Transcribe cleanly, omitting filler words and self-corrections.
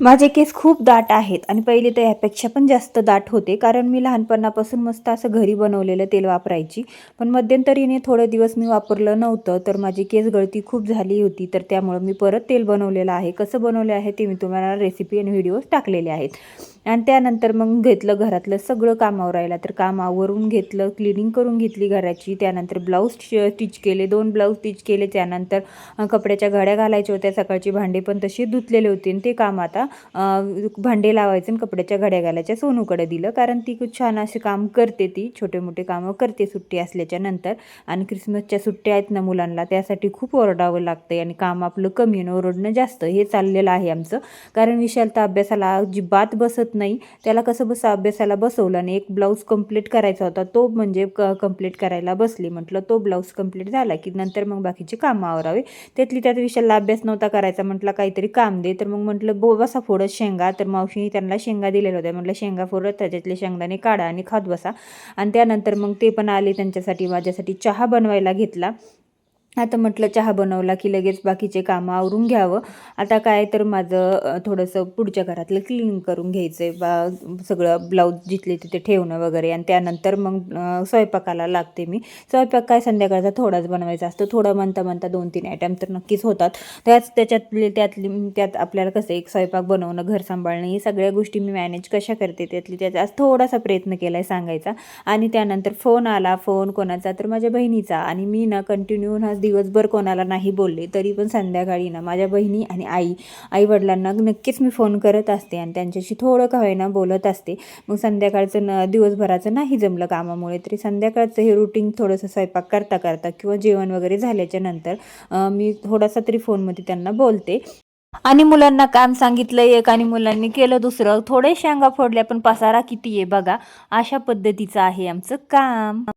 माझे केस खूप दाट आहेत आणि पहिले तर ह्यापेक्षा पण जास्त दाट होते, कारण मी लहानपणापासून मस्त असं घरी बनवलेलं तेल वापरायची. पण मध्यंतरीने थोडे दिवस मी वापरलं नव्हतं, तर माझी केस गळती खूप झाली होती. तर त्यामुळं मी परत तेल बनवलेलं आहे. कसं बनवले आहे ते मी तुम्हाला रेसिपी आणि व्हिडिओज टाकलेले आहेत. आणि त्यानंतर मग घेतलं घरातलं सगळं काम आवरायला. तर काम आवरून घेतलं, क्लिनिंग करून घेतली घराची. त्यानंतर ब्लाऊज स्टिच केले, 2 ब्लाऊज स्टिच केले. त्यानंतर कपड्याच्या घड्या घालायच्या होत्या. सकाळची भांडे पण तशी धुतलेले होते आणि ते काम आता भांडे लावायचे आणि कपड्याच्या घड्या घालायच्या सोनूकडे दिलं, कारण ती खूप छान असे काम करते, ती छोटे मोठे कामं करते सुट्टी असल्याच्या नंतर. आणि क्रिसमसच्या सुट्ट्या आहेत ना मुलांना, त्यासाठी खूप ओरडावं लागतं आणि काम आपलं कमी आणि ओरडणं जास्त, हे चाललेलं आहे आमचं. कारण विशाल तर अभ्यासाला अजिबात बसत नाही. त्याला कसं अभ्यासाला बसवलं आणि एक ब्लाऊज कंप्लीट करायचा होता, तो म्हणजे कंप्लीट करायला बसली. म्हटलं तो ब्लाऊज कंप्लीट झाला की नंतर मग बाकीचे कामं आवरावे. त्यातली त्यात विशालला अभ्यास नव्हता करायचा. म्हटलं काहीतरी काम दे, तर मग म्हटलं बसा फोडत शेंगा. तर मावशीने त्यांना शेंगा दिलेल्या होत्या. म्हटलं शेंगा फोडत त्याच्यातले शेंगदाणे काढा आणि खात बसा. आणि त्यानंतर मग ते पण आले त्यांच्यासाठी, माझ्यासाठी चहा बनवायला घेतला. आता म्हटलं चहा बनवला की लगेच बाकीचे कामं आवरून घ्यावं. आता काय तर माझं थोडंसं पुढच्या घरातलं क्लीन करून घ्यायचं आहे, सगळं ब्लाऊज जिथले तिथे ठेवणं वगैरे. आणि त्यानंतर मग स्वयंपाकाला लागते मी. स्वयंपाक काय संध्याकाळचा थोडाच बनवायचा असतो. थोडं म्हणता म्हणता 2-3 आयटम तर नक्कीच होतात. त्यात आपल्याला कसं एक स्वयंपाक बनवणं, घर सांभाळणं, हे सगळ्या गोष्टी मी मॅनेज कशा करते त्यात आज थोडासा प्रयत्न केला आहे सांगायचा. आणि त्यानंतर फोन आला. फोन कोणाचा, तर माझ्या बहिणीचा. आणि मी ना कंटिन्यू दिवसभर कोणाला नाही बोलले, तरी पण संध्याकाळी ना माझ्या बहिणी आणि आई-वडिलांना नक्कीच मी फोन करत असते आणि त्यांच्याशी थोडं का होईना बोलत असते. मग संध्याकाळचं दिवसभराचं नाही जमलं कामामुळे, तरी संध्याकाळचं हे रुटीन थोडंसं स्वयंपाक करता करता किंवा जेवण वगैरे झाल्याच्या नंतर मी थोडासा तरी फोनमध्ये त्यांना बोलते. आणि मुलांना काम सांगितलं एक आणि मुलांनी केलं दुसरं. थोडे शेंगा फोडल्या पण पसारा किती आहे बघा. अशा पद्धतीचं आहे आमचं काम.